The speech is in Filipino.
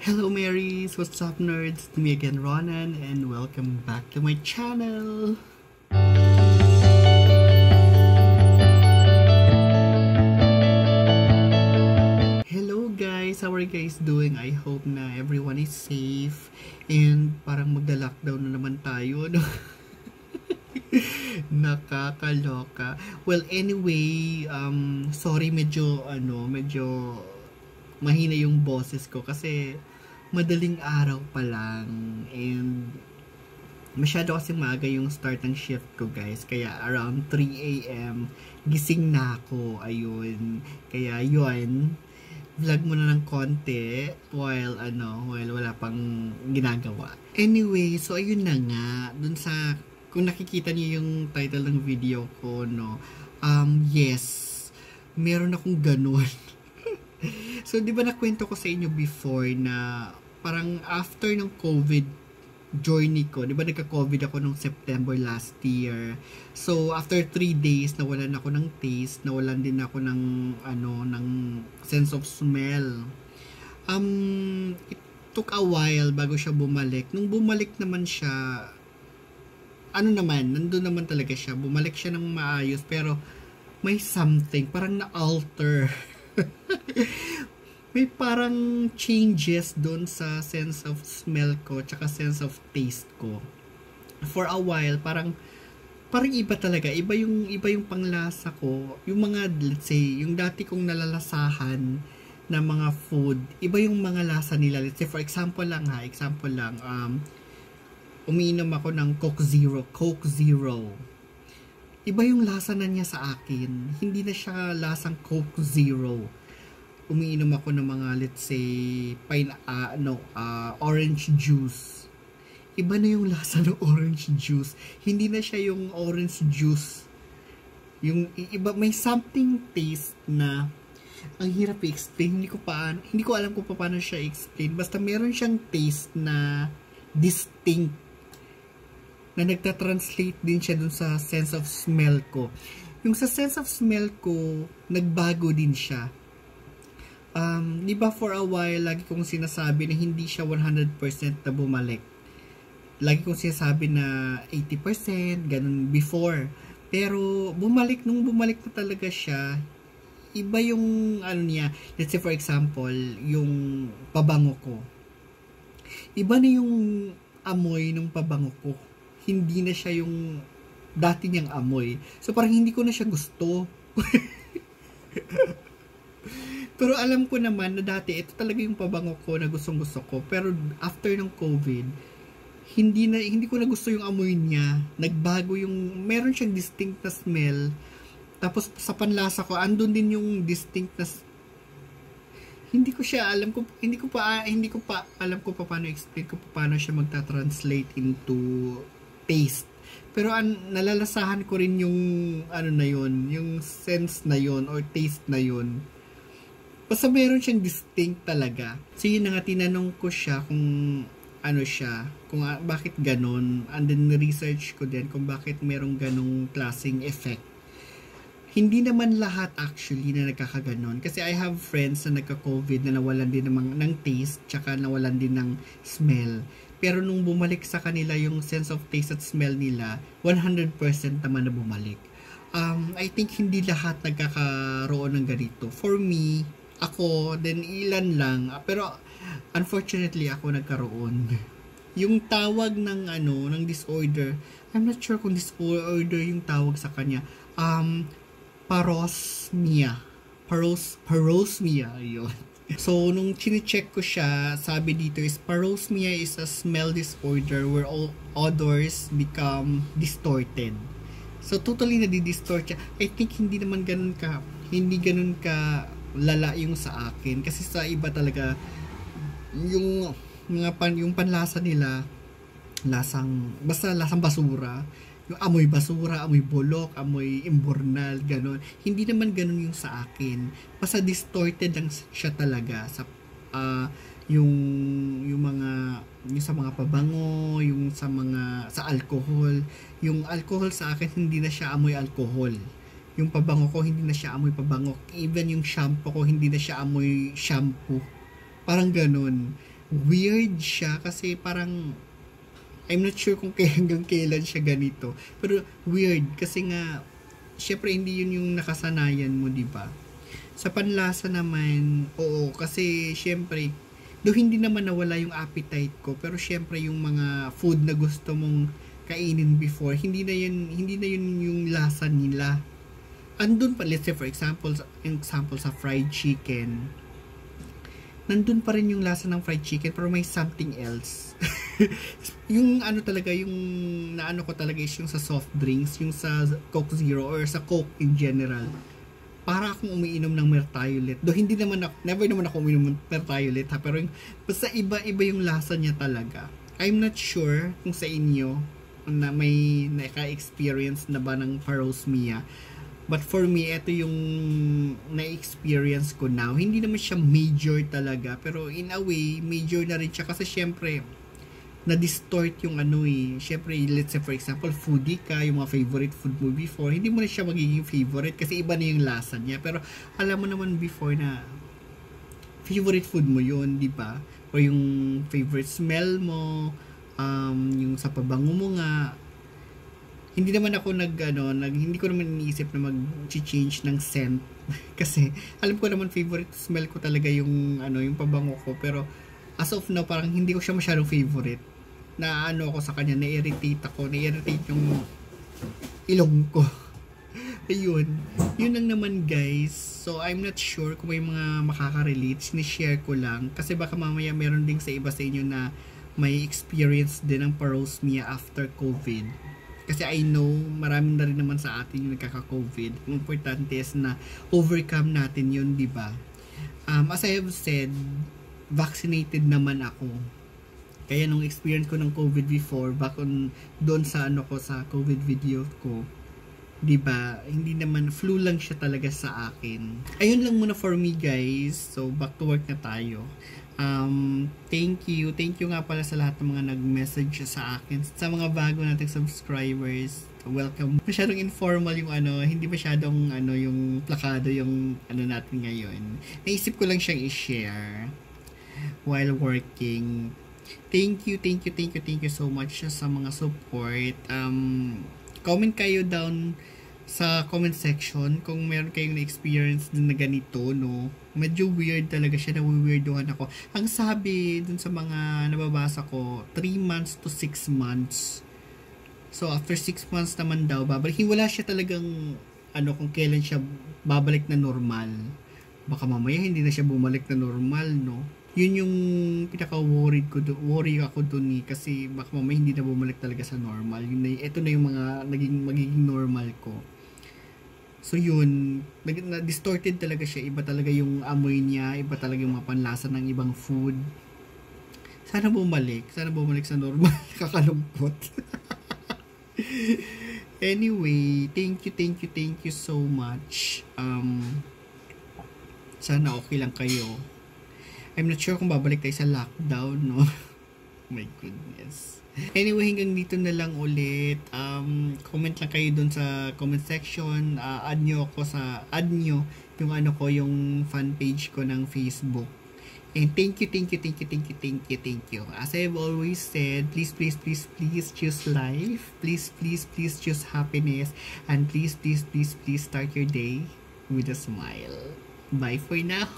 Hello Marys, what's up nerds? It's me again Ronan and welcome back to my channel! Hello guys, how are you guys doing? I hope na everyone is safe and parang magda-lockdown na naman tayo, no? Nakakaloka. Well, anyway, sorry medyo mahina yung boses ko kasi madaling araw pa lang and masyado kasi maaga yung start ng shift ko guys, kaya around 3 AM gising na ako, ayun, kaya yun, vlog muna ng konti while wala pang ginagawa. Anyway, so ayun na nga, dun sa, kung nakikita niyo yung title ng video ko, no, yes, meron akong ganun. So, di ba nakwento ko sa inyo before na parang after ng COVID journey ko, di ba nagka-COVID ako nung September last year. So, after 3 days, nawalan ako ng taste, nawalan din ako ng, ng sense of smell. It took a while bago siya bumalik. Nung bumalik naman siya, nandun naman talaga siya. Bumalik siya ng maayos, pero may something, parang na-alter. May parang changes doon sa sense of smell ko tsaka sense of taste ko. For a while, parang iba talaga. Iba yung panglasa ko. Yung mga, let's say, yung dati kong nalalasahan na mga food, iba yung mga lasa nila. Let's say, for example lang, umiinom ako ng Coke Zero. Iba yung lasa na niya sa akin. Hindi na siya lasang Coke Zero. Umiinom ako ng mga, let's say, orange juice. Iba na yung lasa ng orange juice. Hindi na siya yung orange juice. Yung iba, may something taste na ang hirap i-explain. Hindi ko alam kung paano siya i-explain. Basta meron siyang taste na distinct, na nagta-translate din siya dun sa sense of smell ko. Yung sa sense of smell ko, nagbago din siya. Di ba for a while, lagi kong sinasabi na hindi siya 100% na bumalik. Lagi kong sinasabi na 80%, ganun before. Pero nung bumalik na talaga siya, iba yung niya. Let's say for example, yung pabango ko. Iba na yung amoy ng pabango ko. Hindi na siya yung dati niyang amoy. So parang hindi ko na siya gusto. Pero alam ko naman na dati ito talaga yung pabango ko na gustong-gusto ko. Pero after ng COVID, hindi ko na gusto yung amoy niya. Nagbago meron siyang distinct na smell. Tapos sa panlasa ko, andun din yung distinct na hindi ko pa alam ko paano explain ko paano siya magta-translate into taste. Pero nalalasahan ko rin yung yung sense na yon or taste na yon. Basta meron siyang distinct talaga. So yun na nga, tinanong ko siya kung bakit ganon. And then research ko din kung bakit merong ganong klaseng effect. Hindi naman lahat actually na nagkakaganon. Kasi I have friends na nagka-COVID na nawalan din ng taste, tsaka nawalan din ng smell. Pero nung bumalik sa kanila yung sense of taste at smell nila, 100% naman na bumalik. I think hindi lahat nagkakaroon ng ganito. For me, ako, then ilan lang. Pero, unfortunately, ako nagkaroon. Yung tawag ng disorder, I'm not sure kung disorder yung tawag sa kanya. Parosmia. Parosmia, yun. So, nung chine-check ko siya, sabi dito is, parosmia is a smell disorder where all odors become distorted. So, totally na-distort siya. I think hindi ganun ka lala yung sa akin. Kasi sa iba talaga, yung panlasa nila, basta lasang basura. Yung amoy basura, amoy bulok, amoy imbornal, gano'n. Hindi naman gano'n yung sa akin. Basta distorted lang siya talaga sa yung sa mga pabango, yung sa alcohol. Yung alcohol sa akin hindi na siya amoy alcohol. Yung pabango ko hindi na siya amoy pabango. Even yung shampoo ko hindi na siya amoy shampoo. Parang ganun. weird siya kasi parang I'm not sure kung hanggang kailan siya ganito. Pero weird kasi nga syempre hindi yun yung nakasanayan mo, di ba? Sa panlasa naman, oo, kasi syempre do hindi naman nawala yung appetite ko, pero syempre yung mga food na gusto mong kainin before, hindi na yun yung lasa nila. Andun pa, let's say for example sa fried chicken, nandun pa rin yung lasa ng fried chicken pero may something else. Yung ano talaga, yung naano ko talaga is yung sa soft drinks, yung sa Coke Zero or sa Coke in general. Para akong umiinom ng Mertiolet. Do hindi naman ako, never naman ako umiinom ng Mertiolet ha, pero yung, basta iba-iba yung lasa niya talaga. I'm not sure kung sa inyo na may naka-experience na ba ng parosmia. But for me, ito yung na-experience ko now. Hindi naman siya major talaga. Pero in a way, major na rin siya. Kasi syempre, na-distort yung ano eh. Syempre, let's say for example, foodie ka, yung mga favorite food mo before. Hindi mo na siya magiging favorite kasi iba na yung lasa niya. Pero alam mo naman before na favorite food mo yun, di ba? O yung favorite smell mo, yung sa pabango mo nga, hindi naman ako hindi ko naman iniisip na mag-change ng scent kasi alam ko naman favorite smell ko talaga yung yung pabango ko, pero as of now parang hindi ko siya masyadong favorite. Na ako sa kanya, na-irritate yung ilong ko. Ayun, yun lang naman guys. So I'm not sure kung may mga makaka-relate, sinishare ko lang kasi baka mamaya meron ding sa iba sa inyo na may experience din ng parosmia after COVID. Kasi I know, marami na rin naman sa atin yung nagkaka-COVID. Ang importante is na overcome natin yun, di ba? As I have said, vaccinated naman ako. Kaya nung experience ko ng COVID before, back on doon sa sa COVID video ko, 'di ba? Hindi naman, flu lang siya talaga sa akin. Ayun lang muna for me guys. So back to work na tayo. Thank you nga pala sa lahat ng mga nag-message sa akin, sa mga bago nating subscribers. Welcome. Masyadong informal yung hindi masyadong yung plakado yung natin ngayon. Naisip ko lang siyang i-share while working. Thank you so much sa mga support. Comment kayo down sa comment section kung meron kayong na-experience din na ganito, no? Medyo weird talaga siya, nawi-weirdohan ako. Ang sabi dun sa mga nababasa ko, 3 months to 6 months. So, after 6 months naman daw, babalik. Wala siya talagang, kung kailan siya babalik na normal. Baka mamaya hindi na siya bumalik na normal, no? Yun yung pinaka-worry ako dun eh, kasi baka mamaya hindi na bumalik talaga sa normal. Ito na yung mga magiging normal ko. So yun, distorted talaga siya. Iba talaga yung amoy niya, iba talaga yung mga panlasa ng ibang food. Sana bumalik sa normal. Kakalungkot. Anyway, thank you so much. Sana okay lang kayo. I'm not sure kung babalik tayo sa lockdown, no? My goodness. Anyway, hanggang dito na lang ulit. Comment lang kayo dun sa comment section. Add nyo yung yung fan page ko ng Facebook. And thank you. As I've always said, please choose life. Please choose happiness. And please start your day with a smile. Bye for now.